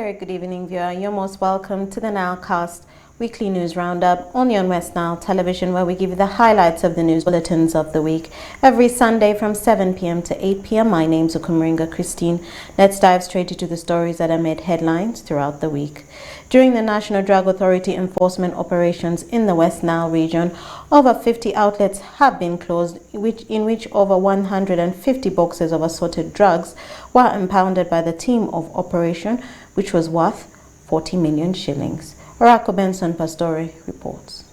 very good evening, viewer. You're most welcome to the NILEcast weekly news roundup only on West Nile Television, where we give you the highlights of the news bulletins of the week every Sunday from 7 p.m. to 8 p.m. My name's Ukumaringa Christine. Let's dive straight into the stories that have made headlines throughout the week. During the National Drug Authority enforcement operations in the West Nile region, over 50 outlets have been closed, in which over 150 boxes of assorted drugs were impounded by the team of operation, which was worth 40 million shillings. Oracle Benson Pastore reports.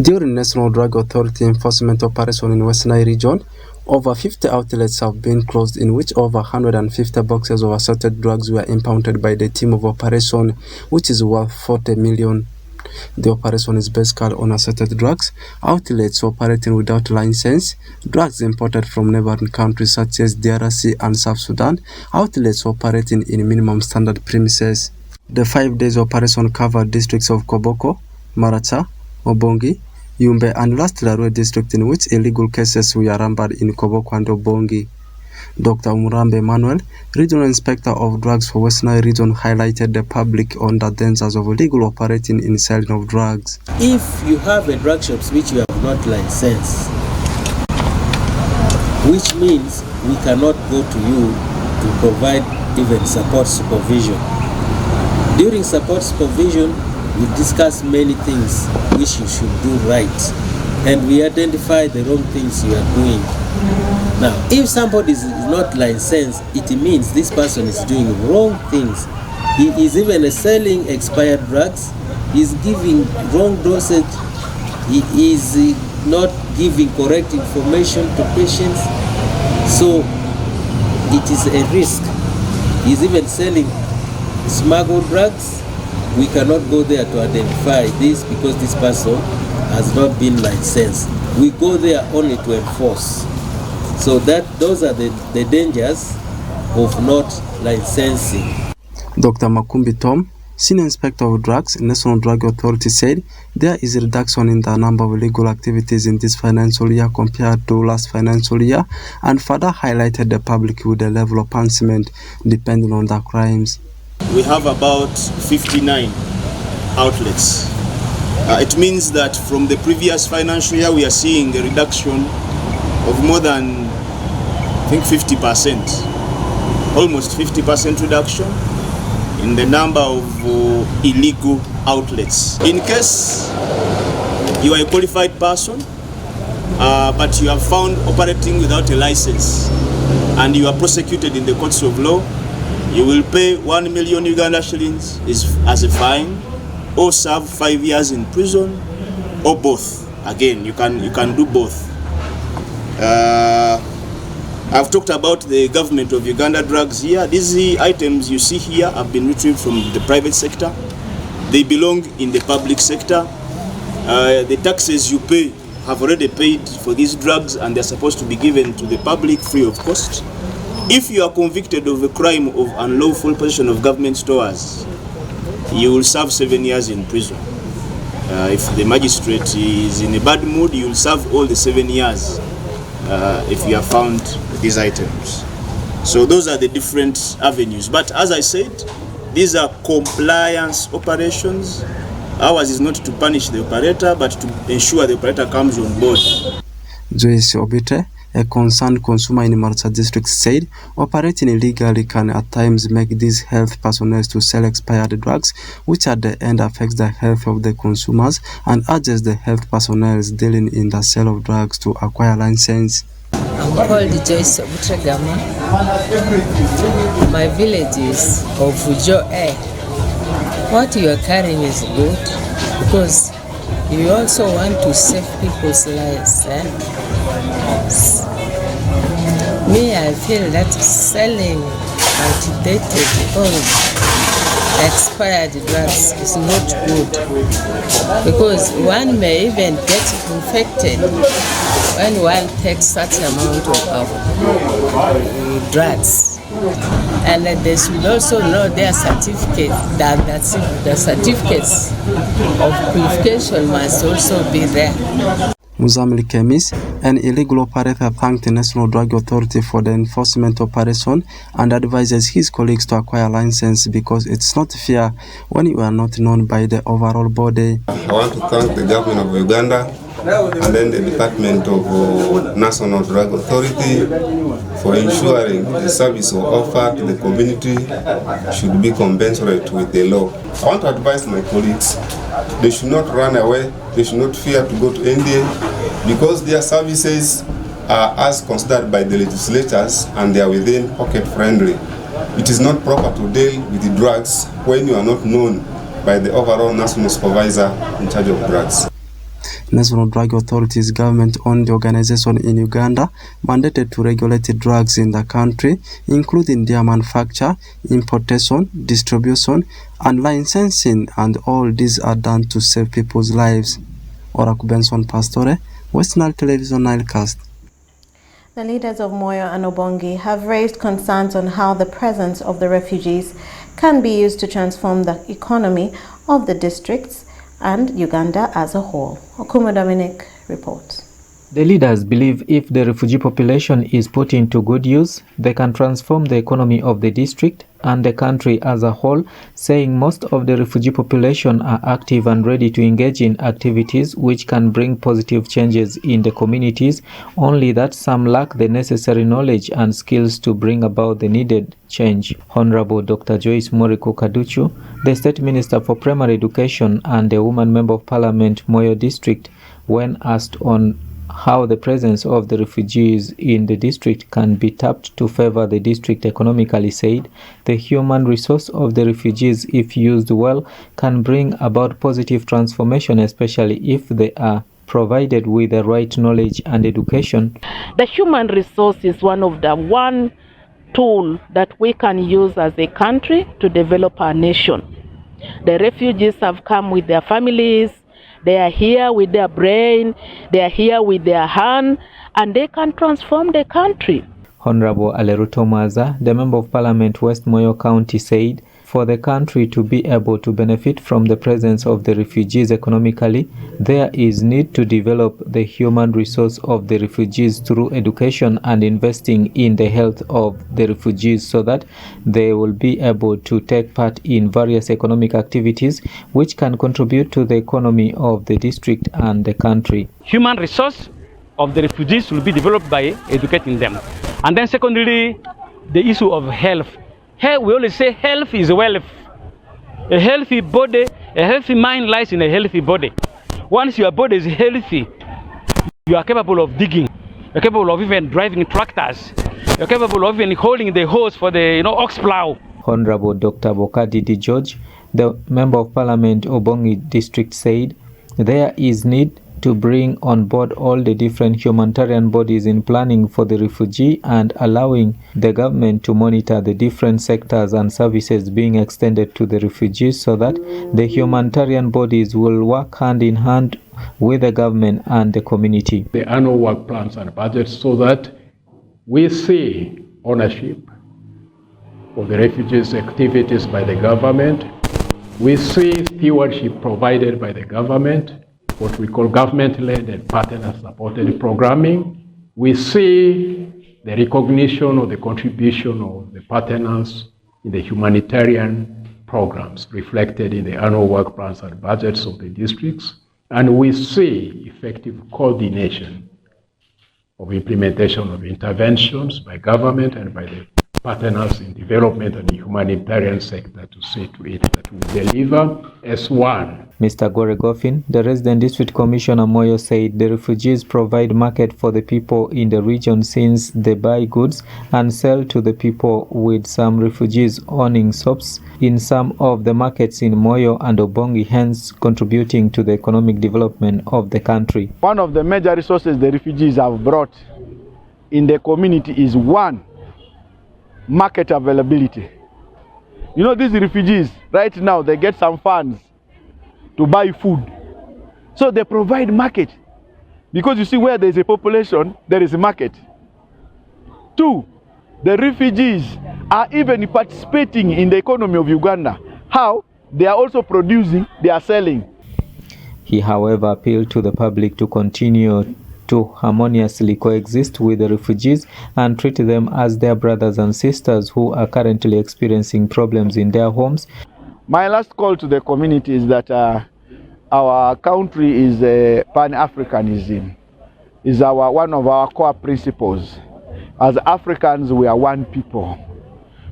During National Drug Authority enforcement operation in West Nile region, over 50 outlets have been closed, in which over 150 boxes of assorted drugs were impounded by the team of operation, which is worth 40 million. The operation is basically on assorted drugs, outlets operating without license, drugs imported from neighboring countries such as DRC and South Sudan, outlets operating in minimum standard premises. The 5 days operation covered districts of Koboko, Maracha, Obongi, Yumbe and last Larue district, in which illegal cases were rambled in Koboko and Obongi. Dr. Umurambe Emmanuel, Regional Inspector of Drugs for West Nile region, highlighted the public on the dangers of illegal operating in selling of drugs. If you have a drug shops which you have not licensed, which means we cannot go to you to provide even support supervision. During support supervision, we discuss many things which you should do right, and we identify the wrong things you are doing. Now, if somebody is not licensed, it means this person is doing wrong things. He is even selling expired drugs, he is giving wrong dosage, he is not giving correct information to patients, so it is a risk. He is even selling smuggled drugs. We cannot go there to identify this because this person has not been licensed. We go there only to enforce. So those are the dangers of not licensing. Dr. Makumbi Tom, Senior Inspector of Drugs, National Drug Authority, said there is a reduction in the number of illegal activities in this financial year compared to last financial year, and further highlighted the public with the level of punishment depending on the crimes. We have about 59 outlets. It means that from the previous financial year we are seeing a reduction of more than, I think, 50%, almost 50% reduction in the number of illegal outlets. In case you are a qualified person, but you are found operating without a license and you are prosecuted in the courts of law, you will pay 1 million Uganda shillings as a fine, or serve 5 years in prison, or both. Again, you can do both. I've talked about the government of Uganda drugs here. These items you see here have been retrieved from the private sector. They belong in the public sector. The taxes you pay have already paid for these drugs, and they're supposed to be given to the public free of cost. If you are convicted of a crime of unlawful possession of government stores, you will serve 7 years in prison. If the magistrate is in a bad mood, you will serve all the 7 years if you are found with these items. So those are the different avenues. But as I said, these are compliance operations. Ours is not to punish the operator, but to ensure the operator comes on board. Joyce Obite, a concerned consumer in Maracha district, said operating illegally can at times make these health personnel to sell expired drugs, which at the end affects the health of the consumers, and urges the health personnel dealing in the sale of drugs to acquire license. I'm called Joyce Obutregama. My village is of Ujo A. What you are carrying is good because you also want to save people's lives. Me, I feel that selling antidated or expired drugs is not good because one may even get infected when one takes such amount of drugs. And they should also know their certificate, that the certificates of qualification must also be there. Muzamil Kemis, an illegal operator, thanked the National Drug Authority for the enforcement operation and advises his colleagues to acquire a license because it's not fair when you are not known by the overall body. I want to thank the government of Uganda and then the Department of National Drug Authority for ensuring the service offered to the community should be commensurate with the law. I want to advise my colleagues, they should not run away, they should not fear to go to India because their services are as considered by the legislators and they are within pocket friendly. It is not proper to deal with the drugs when you are not known by the overall national supervisor in charge of drugs. National Drug Authority's government-owned organization in Uganda mandated to regulate drugs in the country, including their manufacture, importation, distribution, and licensing, and all these are done to save people's lives. Oraku Benson Pastore, West Nile Television Nilecast. The leaders of Moyo and Obongi have raised concerns on how the presence of the refugees can be used to transform the economy of the districts and Uganda as a whole. Okumu Dominic reports. The leaders believe if the refugee population is put into good use, they can transform the economy of the district and the country as a whole, saying most of the refugee population are active and ready to engage in activities which can bring positive changes in the communities, only that some lack the necessary knowledge and skills to bring about the needed change. Honorable Dr. Joyce Moriko Kaduchu, the State Minister for Primary Education and the Woman Member of Parliament, Moyo District, when asked on how the presence of the refugees in the district can be tapped to favor the district economically, said the human resource of the refugees, if used well, can bring about positive transformation, especially if they are provided with the right knowledge and education. The human resource is one tool that we can use as a country to develop our nation. The refugees have come with their families. They are here with their brain, they are here with their hand, and they can transform the country. Honorable Aleruto Maza, the Member of Parliament West Moyo County, said for the country to be able to benefit from the presence of the refugees economically, there is need to develop the human resource of the refugees through education and investing in the health of the refugees so that they will be able to take part in various economic activities which can contribute to the economy of the district and the country. Human resource of the refugees will be developed by educating them. And then secondly, the issue of health. We always say health is wealth. A healthy body, a healthy mind lies in a healthy body. Once your body is healthy, you are capable of digging. You're capable of even driving tractors. You're capable of even holding the hose for the ox plow. Honorable Dr. Bokadi Di George, the Member of Parliament Obongi District, said there is need to bring on board all the different humanitarian bodies in planning for the refugee and allowing the government to monitor the different sectors and services being extended to the refugees so that the humanitarian bodies will work hand in hand with the government and the community. The annual work plans and budgets so that we see ownership of the refugees' activities by the government. We see stewardship provided by the government, what we call government-led and partner-supported programming. We see the recognition of the contribution of the partners in the humanitarian programs reflected in the annual work plans and budgets of the districts. And we see effective coordination of implementation of interventions by government and by the partners in development and the humanitarian sector to see to it that we deliver as one. Mr. Gore Goffin, the resident district commissioner Moyo, said the refugees provide market for the people in the region since they buy goods and sell to the people, with some refugees owning shops in some of the markets in Moyo and Obongi, hence contributing to the economic development of the country. One of the major resources the refugees have brought in the community is one, market availability. You know, these refugees right now, they get some funds to buy food, so they provide market, because you see, where there is a population, there is a market. Two, the refugees are even participating in the economy of Uganda. How? They are also producing, they are selling. He, however, appealed to the public to continue to harmoniously coexist with the refugees and treat them as their brothers and sisters who are currently experiencing problems in their homes. My last call to the community is that our country is Pan-Africanism, is one of our core principles. As Africans, we are one people.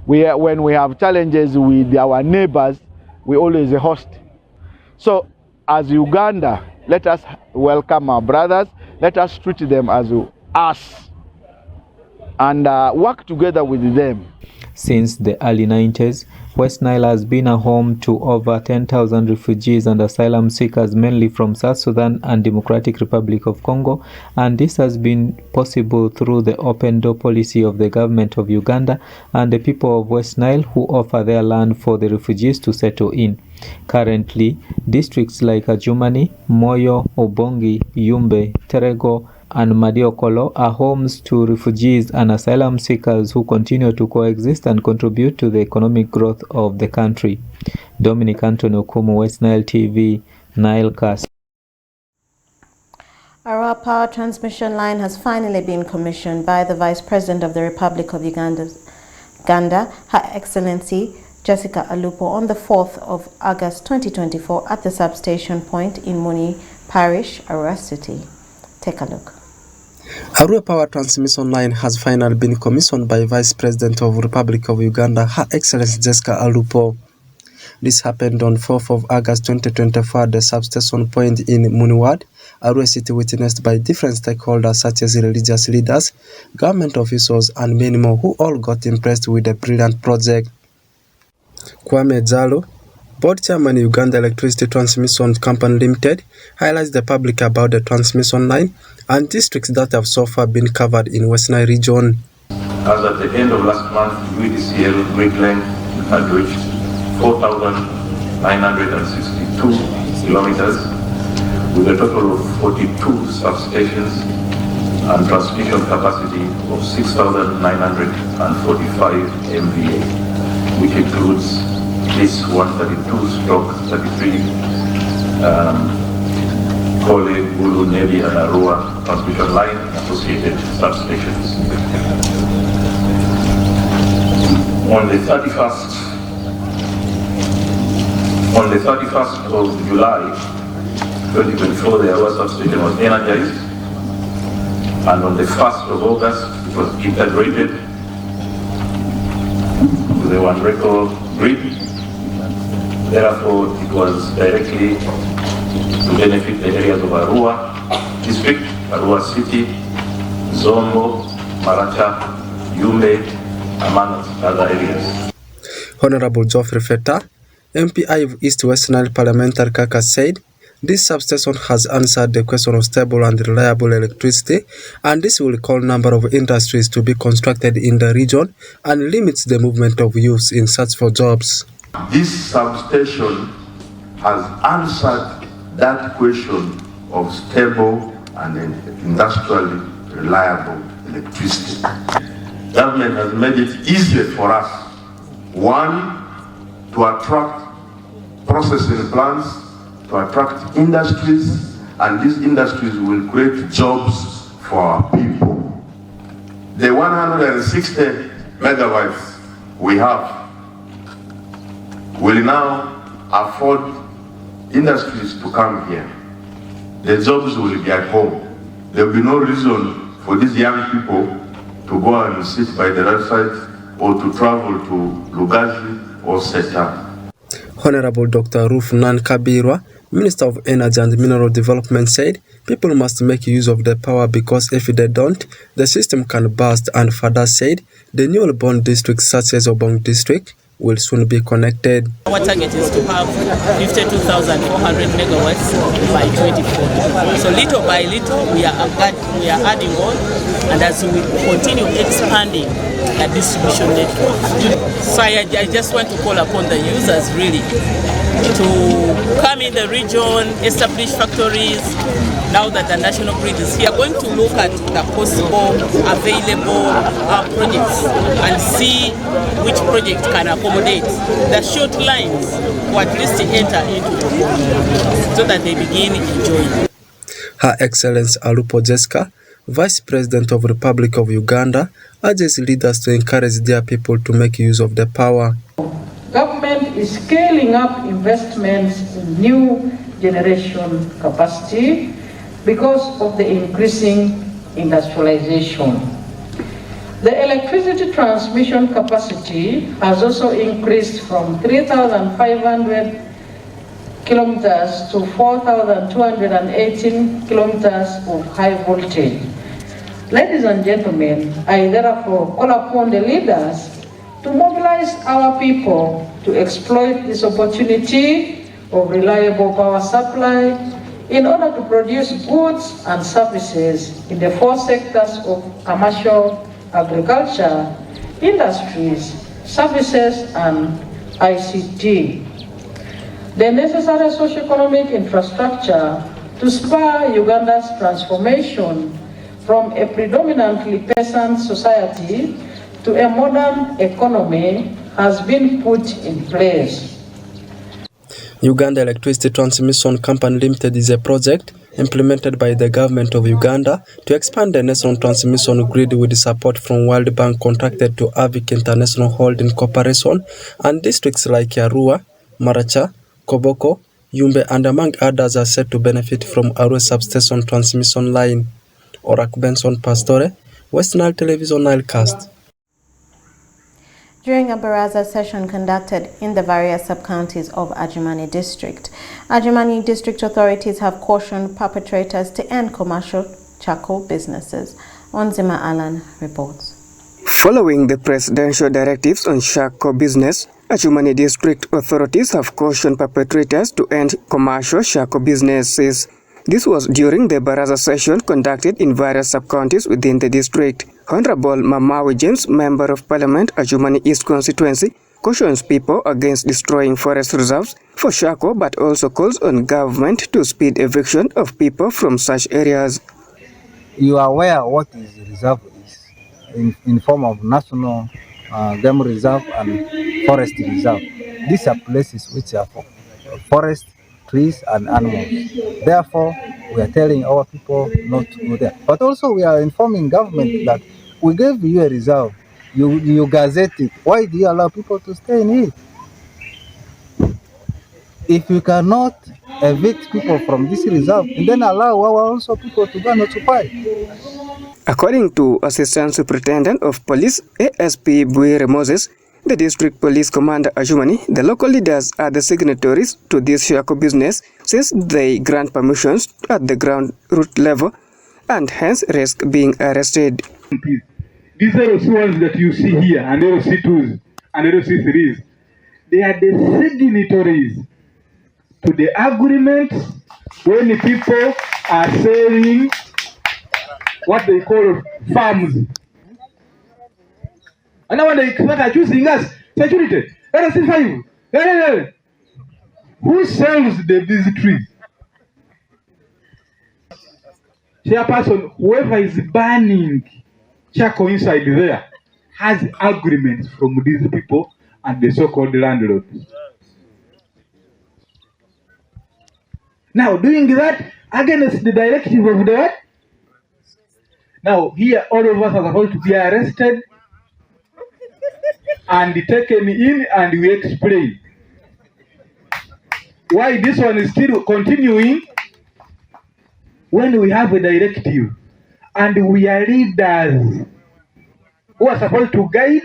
When we have challenges with our neighbors, we always host. So, as Uganda, let us welcome our brothers. Let us treat them as us and work together with them. Since the early 90s, West Nile has been a home to over 10,000 refugees and asylum seekers, mainly from South Sudan and Democratic Republic of Congo, and this has been possible through the open door policy of the government of Uganda and the people of West Nile who offer their land for the refugees to settle in. Currently, districts like Adjumani, Moyo, Obongi, Yumbe, Terego, and Madiokolo are homes to refugees and asylum seekers who continue to coexist and contribute to the economic growth of the country. Dominic Anthony Okumu, West Nile TV, Nilecast. Our power transmission line has finally been commissioned by the Vice President of the Republic of Uganda, Her Excellency Jessica Alupo, on the 4th of August 2024 at the substation point in Muni Parish, Arua City. Take a look. Arua Power Transmission Line has finally been commissioned by Vice President of the Republic of Uganda, Her Excellency Jessica Alupo. This happened on 4th of August 2024 at the substation point in Muniwad, Arua City, witnessed by different stakeholders such as religious leaders, government officials, and many more who all got impressed with the brilliant project. Kwame Jalo, Board Chairman Uganda Electricity Transmission Company Limited, highlights the public about the transmission line and districts that have so far been covered in West Nile region. As at the end of last month, UDCL grid length had reached 4,962 kilometers with a total of 42 substations and transmission capacity of 6,945 MVA, which includes this 132/33 Kole, Bulu, Nebi, and Arua transmission line associated substations. On the 31st of July 2024, the Arua substation was energized, and on the 1st of August, it was integrated to the One Record grid. Therefore, it was directly to benefit the areas of Arua district, Arua city, Zombo, Maracha, Yumbe, among other areas. Honorable Geoffrey Feta, MPI of East West Nile Parliamentary Caucus, said this substation has answered the question of stable and reliable electricity, and this will call number of industries to be constructed in the region and limits the movement of youths in search for jobs. This substation has answered that question of stable and industrially reliable electricity. Government has made it easier for us, one, to attract processing plants, to attract industries, and these industries will create jobs for our people. The 160 megawatts we have will now afford industries to come here. The jobs will be at home. There will be no reason for these young people to go and sit by the roadside or to travel to Lugazi or Seta. Honorable Dr. Ruf Nan Kabirwa, Minister of Energy and Mineral Development, said people must make use of the power because if they don't, the system can burst, and further said the newly born districts such as Obong district will soon be connected. Our target is to have 52,400 megawatts by 2040. So little by little, we are adding on, and as we continue expanding the distribution network. So I just want to call upon the users really to come in the region, establish factories. Now that the national grid is here, going to look at the possible available projects and see which project can accommodate the short lines or at least enter into so that they begin enjoying. Her Excellency Alupo Jessica, Vice President of the Republic of Uganda, urges leaders to encourage their people to make use of the power. Government is scaling up investments in new generation capacity because of the increasing industrialization. The electricity transmission capacity has also increased from 3,500 kilometers to 4,218 kilometers of high voltage. Ladies and gentlemen, I therefore call upon the leaders to mobilize our people to exploit this opportunity of reliable power supply in order to produce goods and services in the four sectors of commercial, agriculture, industries, services, and ICT. The necessary socio-economic infrastructure to spur Uganda's transformation from a predominantly peasant society to a modern economy has been put in place. Uganda Electricity Transmission Company Limited is a project implemented by the government of Uganda to expand the national transmission grid with support from World Bank contracted to Avic International Holding Corporation, and districts like Arua, Maracha, Koboko, Yumbe, and among others are set to benefit from Arua substation transmission line. Orak Benson Pastore, West Nile Television Nilecast. During a baraza session conducted in the various sub-counties of Adjumani District, Adjumani District authorities have cautioned perpetrators to end commercial charcoal businesses. Onzima Alan reports. Following the presidential directives on charcoal business, Adjumani District authorities have cautioned perpetrators to end commercial charcoal businesses. This was during the baraza session conducted in various sub-counties within the district. Honorable Mamawi James, Member of Parliament, Adjumani East constituency, cautions people against destroying forest reserves for charcoal, but also calls on government to speed eviction of people from such areas. You are aware what is reserve is in form of national game reserve and forest reserve. These are places which are for forest, trees and animals. Therefore, we are telling our people not to go there. But also we are informing government that we gave you a reserve. You gazette it. Why do you allow people to stay in it? If you cannot evict people from this reserve, then allow our also people to go and occupy. According to Assistant Superintendent of Police ASP Buire Moses, the District Police Commander Adjumani, the local leaders are the signatories to this charcoal business since they grant permissions at the ground root level and hence risk being arrested. These LOC ones that you see here and LOC2s and LOC3s, they are the signatories to the agreement when the people are selling what they call farms. And now when they start accusing us, security, LOC5, who sells these trees? Chairperson, whoever is burning charcoal inside there has agreements from these people and the so-called landlords. Now, doing that against the directive of the what? Now, here all of us are supposed to be arrested and taken in, and we explain why this one is still continuing when we have a directive and we are leaders who are supposed to guide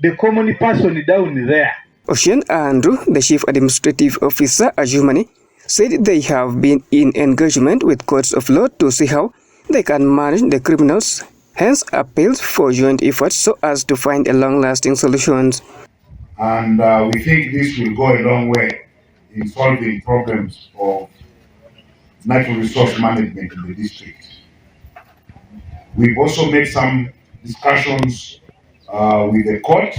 the common person down there. Ocean Andrew, the Chief Administrative Officer Adjumani, said they have been in engagement with courts of law to see how they can manage the criminals, hence appeals for joint efforts so as to find a long-lasting solutions. And we think this will go a long way in solving problems of natural resource management in the district. We've also made some discussions with the court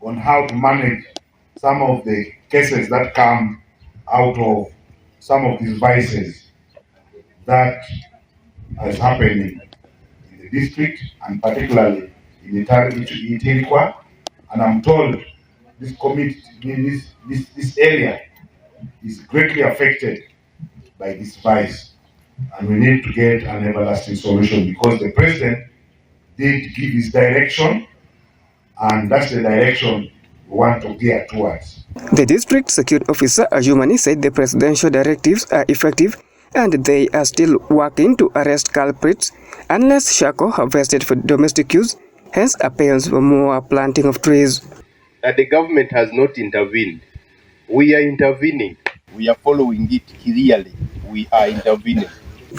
on how to manage some of the cases that come out of some of these vices that is happening in the district and particularly in Itirikwa. And I'm told this community, this area is greatly affected by this vice. And we need to get an everlasting solution because the president did give his direction, and that's the direction we want to gear towards. The district security officer Ajumani said the presidential directives are effective and they are still working to arrest culprits unless shako harvested for domestic use, hence appeals for more planting of trees. That the government has not intervened. We are intervening. We are following it clearly. We are intervening.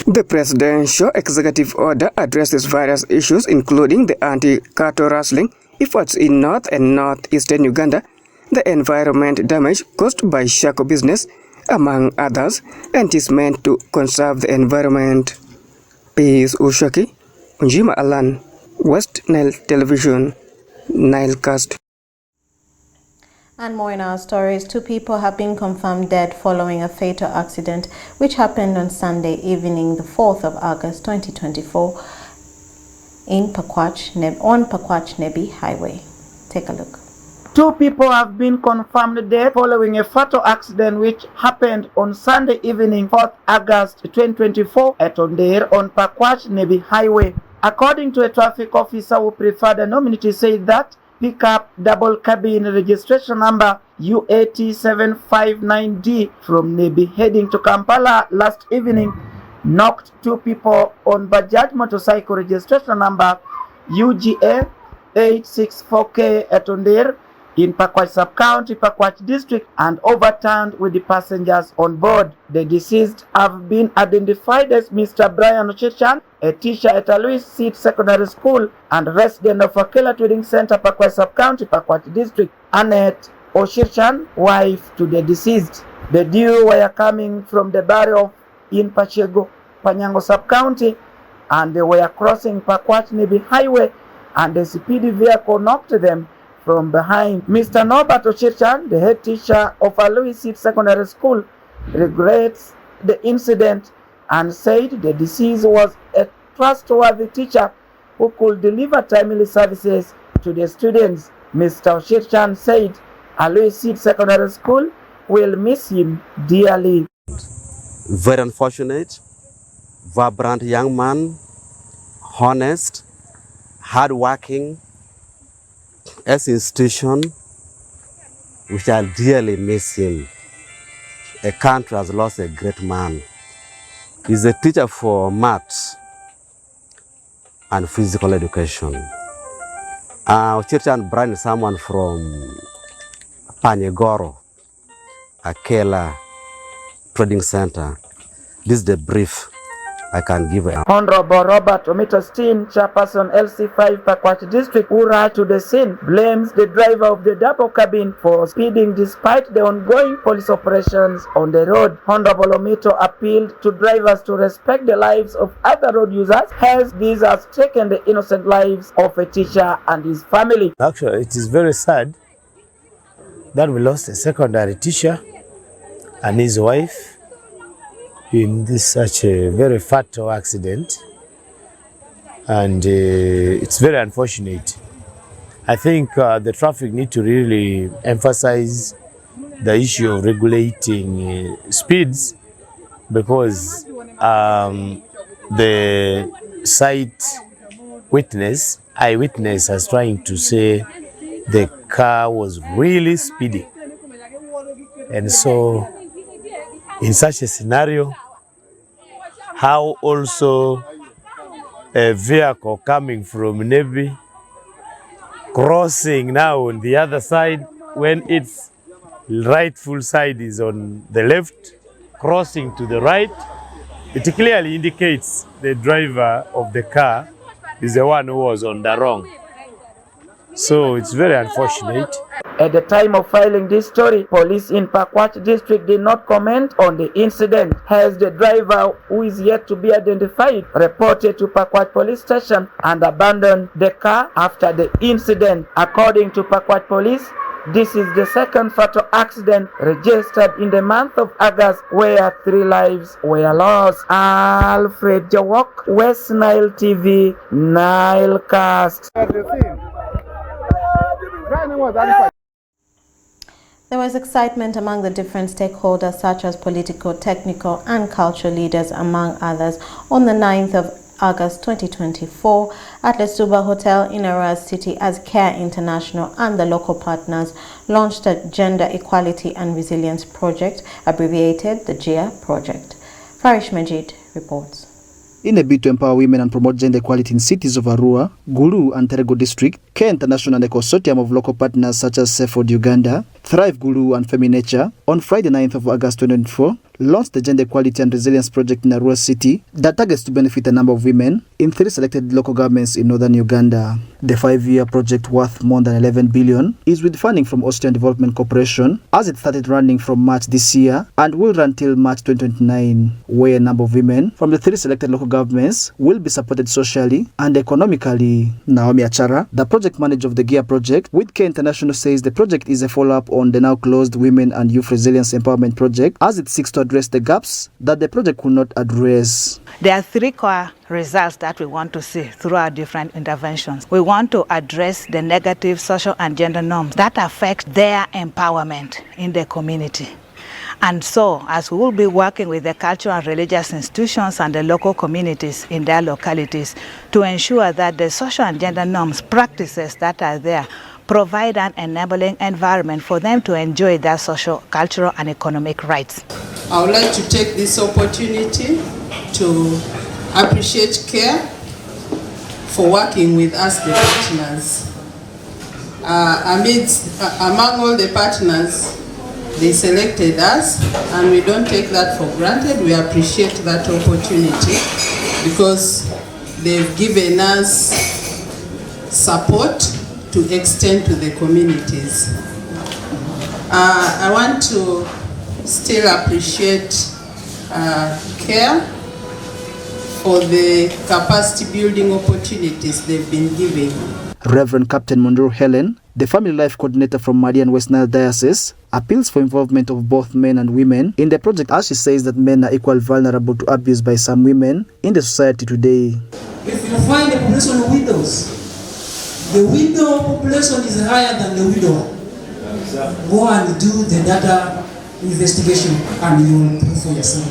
The presidential executive order addresses various issues including the anti-cattle rustling efforts in north and northeastern Uganda, the environment damage caused by shako business, among others, and is meant to conserve the environment. Peace Ushaki, Unjima Alan, West Nile Television, Nilecast. And more in our stories, 2 people have been confirmed dead following a fatal accident which happened on Sunday evening, the 4th of August 2024 on Pakwach Nebi Highway. Take a look. 2 people have been confirmed dead following a fatal accident which happened on Sunday evening, 4th August 2024 at Onder on Pakwach Nebi Highway. According to a traffic officer who preferred anonymity, said that pickup double cabin registration number UAT759D from Nebi heading to Kampala last evening knocked 2 people on Bajaj motorcycle registration number UGA 864K at Onder in Pakwach Sub-County, Pakwach District, and overturned with the passengers on board. The deceased have been identified as Mr. Brian Ochechan, a teacher at Alois Seed Secondary School and resident of Akela Trading Center, Pakwach Sub-County, Pakwach District. Annette Ochechan, wife to the deceased. The duo were coming from the barrio in Pachego, Panyango Sub-County, and they were crossing Pakwach Nebi Highway, and a speedy vehicle knocked them from behind. Mr. Norbert Ochechan, the head teacher of Alois Seed Secondary School, regrets the incident and said the deceased was a trustworthy teacher who could deliver timely services to the students. Mr. Ochechan said Alois Seed Secondary School will miss him dearly. Very unfortunate, vibrant young man, honest, hardworking. As an institution, we shall dearly miss him. A country has lost a great man. He's a teacher for maths and physical education. Ochechan Brian is someone from Panyegoro, Akela Trading Center. This is the brief I can give. Honorable Robert Omitostin, chairperson LC5 Pakwach District, who rushed to the scene, blames the driver of the double cabin for speeding despite the ongoing police operations on the road. Honorable Omito appealed to drivers to respect the lives of other road users, as these has taken the innocent lives of a teacher and his family. Actually, it is very sad that we lost a secondary teacher and his wife in this such a very fatal accident, and it's very unfortunate. I think the traffic need to really emphasize the issue of regulating speeds, because the eyewitness is trying to say the car was really speeding, and so in such a scenario, how also a vehicle coming from Nebi crossing now on the other side when its rightful side is on the left, crossing to the right, it clearly indicates the driver of the car is the one who was on the wrong. So it's very unfortunate. At the time of filing this story, police in Pakwach District did not comment on the incident, as the driver, who is yet to be identified, reported to Pakwach Police Station and abandoned the car after the incident. According to Pakwach Police, this is the second fatal accident registered in the month of August, where 3 lives were lost. Alfred Jawok, West Nile TV, Nilecast. There was excitement among the different stakeholders such as political, technical and cultural leaders among others on the 9th of August 2024 at the Suba Hotel in Arua City as CARE International and the local partners launched a Gender Equality and Resilience Project, abbreviated the GEA project. Farish Majid reports. In a bid to empower women and promote gender equality in cities of Arua, Gulu and Terego district, CARE International and a consortium of local partners such as Seford Uganda, Thrive Gulu and Feminature on Friday 9th of August 2024 launched the Gender Equality and Resilience Project in Arua City that targets to benefit a number of women in 3 selected local governments in northern Uganda. The 5-year project, worth more than 11 billion, is with funding from Austrian Development Corporation as it started running from March this year and will run till March 2029, where a number of women from the 3 selected local governments will be supported socially and economically. Naomi Achara, the project manager of the GEA project with CARE International, says the project is a follow-up on the now closed Women and Youth Resilience Empowerment Project as it seeks to address the gaps that the project could not address. There are 3 core results that we want to see through our different interventions. We want to address the negative social and gender norms that affect their empowerment in the community. And so, as we will be working with the cultural and religious institutions and the local communities in their localities to ensure that the social and gender norms, practices that are there, provide an enabling environment for them to enjoy their social, cultural, and economic rights. I would like to take this opportunity to appreciate CARE for working with us, the partners. Among all the partners, they selected us, and we don't take that for granted. We appreciate that opportunity because they've given us support to extend to the communities. I want to still appreciate CARE for the capacity building opportunities they've been giving. Reverend Captain Mondoro Helen, the Family Life Coordinator from Madi and West Nile Diocese, appeals for involvement of both men and women in the project as she says that men are equally vulnerable to abuse by some women in the society today. If you find a population of widows, the widow population is higher than the widower. Go and do the data investigation and you will prove for yourself.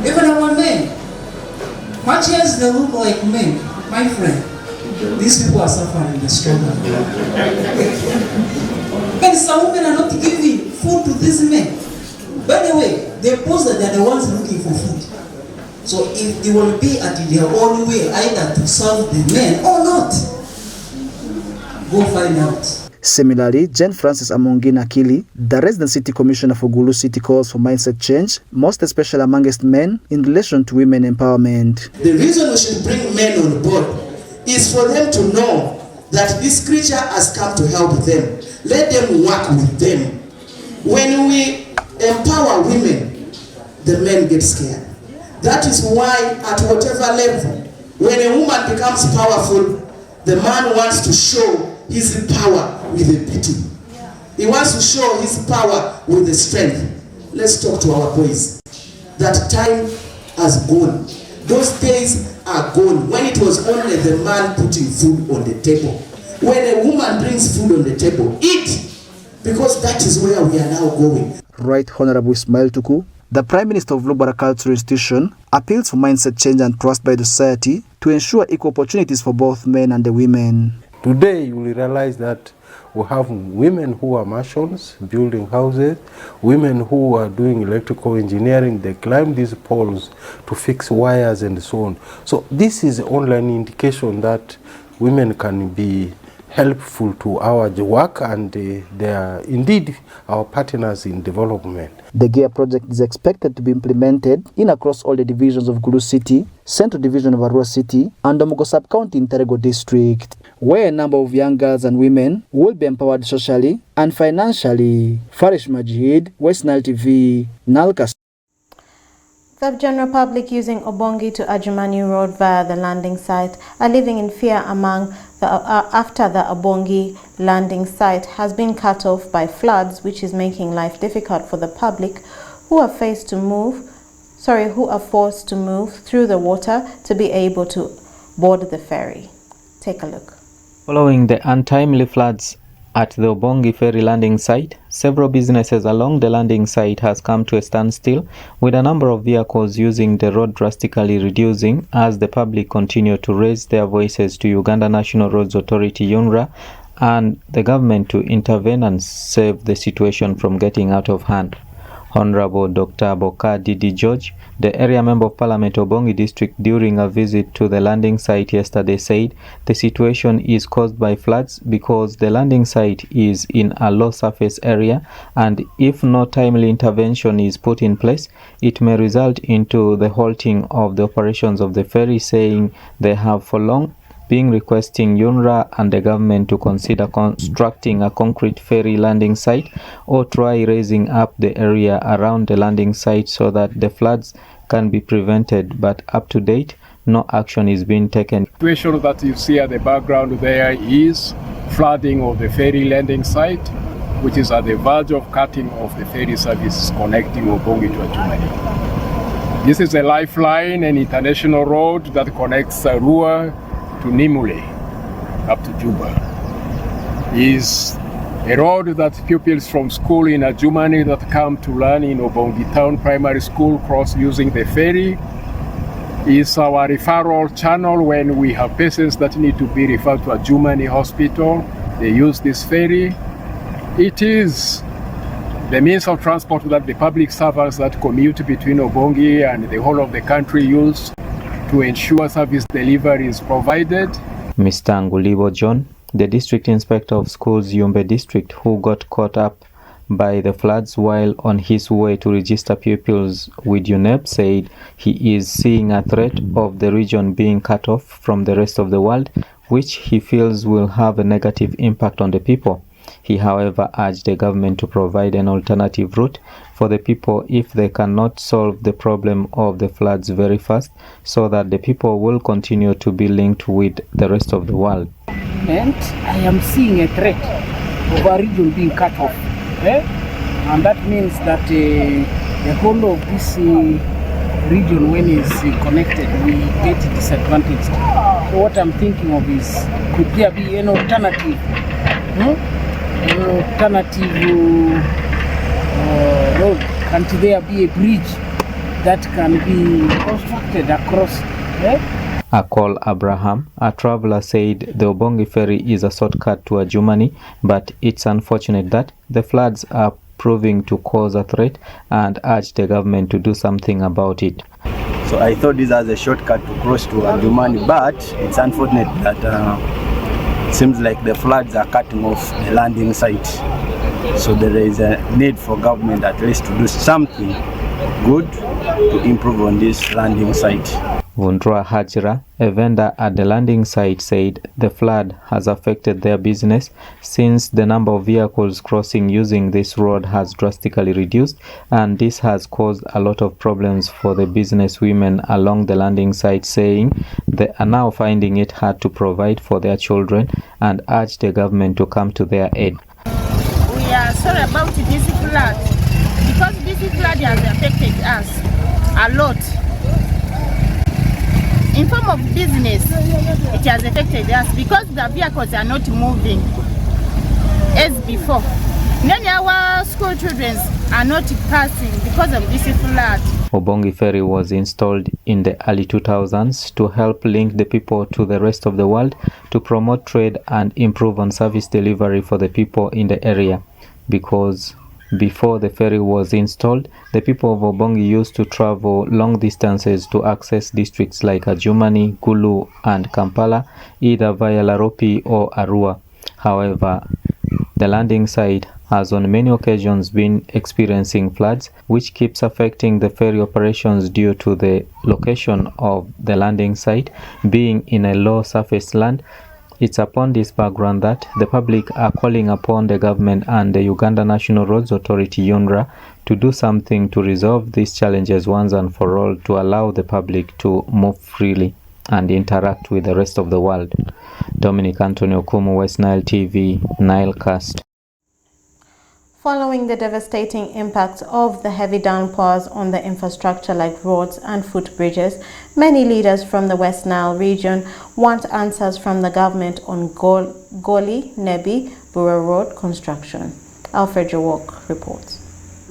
Even our men, much as they look like men, my friend, these people are suffering the struggle. And some women are not giving food to these men. By the way, they pose that they are the ones looking for food. So if they will be at their own way, either to serve the men or not, go find out. Similarly, Jane Francis Amongina Akili, the resident city commissioner for Gulu City, calls for mindset change, most especially amongst men, in relation to women empowerment. The reason we should bring men on board is for them to know that this creature has come to help them. Let them work with them. When we empower women, the men get scared. That is why at whatever level, when a woman becomes powerful, the man wants to show his power with a beating. He wants to show his power with the strength. Let's talk to our boys. That time has gone. Those days are gone when it was only the man putting food on the table. When a woman brings food on the table, eat, because that is where we are now going. Right Honorable Ismail Tuku, the Prime Minister of Lubara Cultural Institution, appeals for mindset change and trust by the society to ensure equal opportunities for both men and the women. Today you will realize that we have women who are masons, building houses, women who are doing electrical engineering, they climb these poles to fix wires and so on. So this is only an indication that women can be helpful to our work and they are indeed our partners in development. The GEA project is expected to be implemented in across all the divisions of Gulu City, Central Division of Arua City, and Domogo Sub-County in Terego District, where a number of young girls and women will be empowered socially and financially. Farish Majid, West Nile TV, Nalka. The general public using Obongi to Ajumani Road via the landing site are living in fear after the Obongi landing site has been cut off by floods, which is making life difficult for the public who are forced to move through the water to be able to board the ferry. Take a look. Following the untimely floods At the Obongi ferry landing site, several businesses along the landing site has come to a standstill, with a number of vehicles using the road drastically reducing as the public continue to raise their voices to Uganda National Roads Authority UNRA and the government to intervene and save the situation from getting out of hand. Honorable Dr. Boka Didi George, the area member of Parliament Obongi District, during a visit to the landing site yesterday, said the situation is caused by floods because the landing site is in a low surface area, and if no timely intervention is put in place, it may result into the halting of the operations of the ferry, saying they have for long been requesting UNRA and the government to consider constructing a concrete ferry landing site or try raising up the area around the landing site so that the floods can be prevented. But up to date, no action is being taken. The situation that you see at the background there is flooding of the ferry landing site, which is at the verge of cutting off the ferry service connecting Obongi to Ajumani. This is a lifeline, an international road that connects Arua to Nimule up to Juba. Is a road that pupils from school in Ajumani that come to learn in Obongi Town Primary School cross using the ferry. Is our referral channel when we have patients that need to be referred to Ajumani Hospital. They use this ferry. It is the means of transport that the public servants that commute between Obongi and the whole of the country use to ensure service delivery is provided. Mr. Ngulibo John, the District Inspector of Schools, Yumbe District, who got caught up by the floods while on his way to register pupils with UNEP, said he is seeing a threat of the region being cut off from the rest of the world, which he feels will have a negative impact on the people. He, however, urged the government to provide an alternative route for the people if they cannot solve the problem of the floods very fast, so that the people will continue to be linked with the rest of the world. And I am seeing a threat of our region being cut off. And that means that the whole of this region, when it's connected, we get disadvantaged. So what I'm thinking of is, could there be an alternative? An alternative road? Can't there be a bridge that can be constructed across? Akol Abraham, a traveler, said the Obongi ferry is a shortcut to Ajumani, but it's unfortunate that the floods are proving to cause a threat, and urged the government to do something about it. So I thought this was a shortcut to cross to Ajumani, but it's unfortunate that it seems like the floods are cutting off the landing site. So there is a need for government at least to do something good to improve on this landing site. Vundra Hajra, a vendor at the landing site, said the flood has affected their business since the number of vehicles crossing using this road has drastically reduced, and this has caused a lot of problems for the business women along the landing site, saying they are now finding it hard to provide for their children, and urged the government to come to their aid. We are sorry about this flood because this flood has affected us a lot. In form of business, it has affected us because the vehicles are not moving as before. Many of our school children are not passing because of this flood. Obongi ferry was installed in the early 2000s to help link the people to the rest of the world, to promote trade and improve on service delivery for the people in the area. Because before the ferry was installed, the people of Obongi used to travel long distances to access districts like Ajumani, Gulu and Kampala, either via Laropi or Arua. However, the landing site has on many occasions been experiencing floods, which keeps affecting the ferry operations due to the location of the landing site being in a low surface land. It's upon this background that the public are calling upon the government and the Uganda National Roads Authority UNRA to do something to resolve these challenges once and for all, to allow the public to move freely and interact with the rest of the world. Dominic Antonio Kumu, West Nile TV, Nilecast. Following the devastating impact of the heavy downpours on the infrastructure like roads and footbridges, many leaders from the West Nile region want answers from the government on Goli, Nebi, Bura Road construction. Alfred Jawok reports.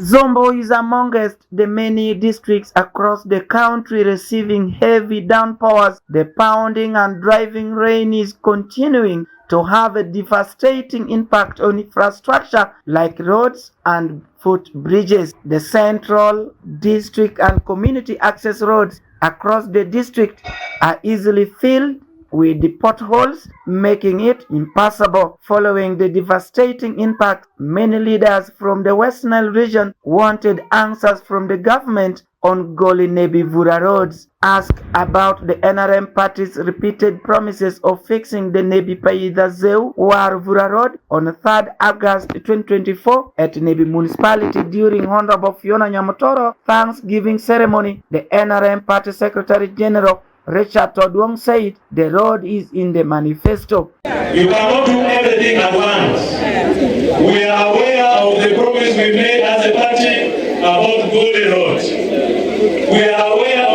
Zombo is amongst the many districts across the country receiving heavy downpours. The pounding and driving rain is continuing to have a devastating impact on infrastructure like roads and footbridges. The central, district and community access roads across the district are easily filled with the potholes, making it impassable. Following the devastating impact, many leaders from the West Nile region wanted answers from the government on Goli Nebi Vura roads. Asked about the NRM party's repeated promises of fixing the Nebi Paida Zeu War Vura road on 3rd August 2024 at Nebi municipality during Honorable Fiona Nyamotoro Thanksgiving ceremony, the NRM party secretary general Richard Todwong said the road is in the manifesto. You cannot do everything at once. We are aware of the promise we made as a party about Goli Road. We are aware